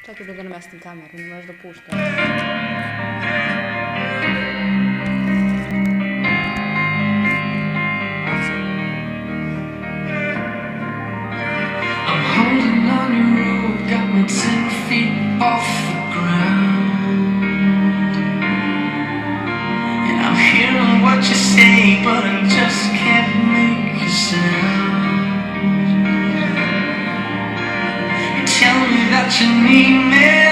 Čekaj da ga namestim kameru, ne možeš da pušta. I'm holding on your rope, got me 10 feet off the ground. And I'm hearing what you say, but I just can't make a sound. You tell me that you need me.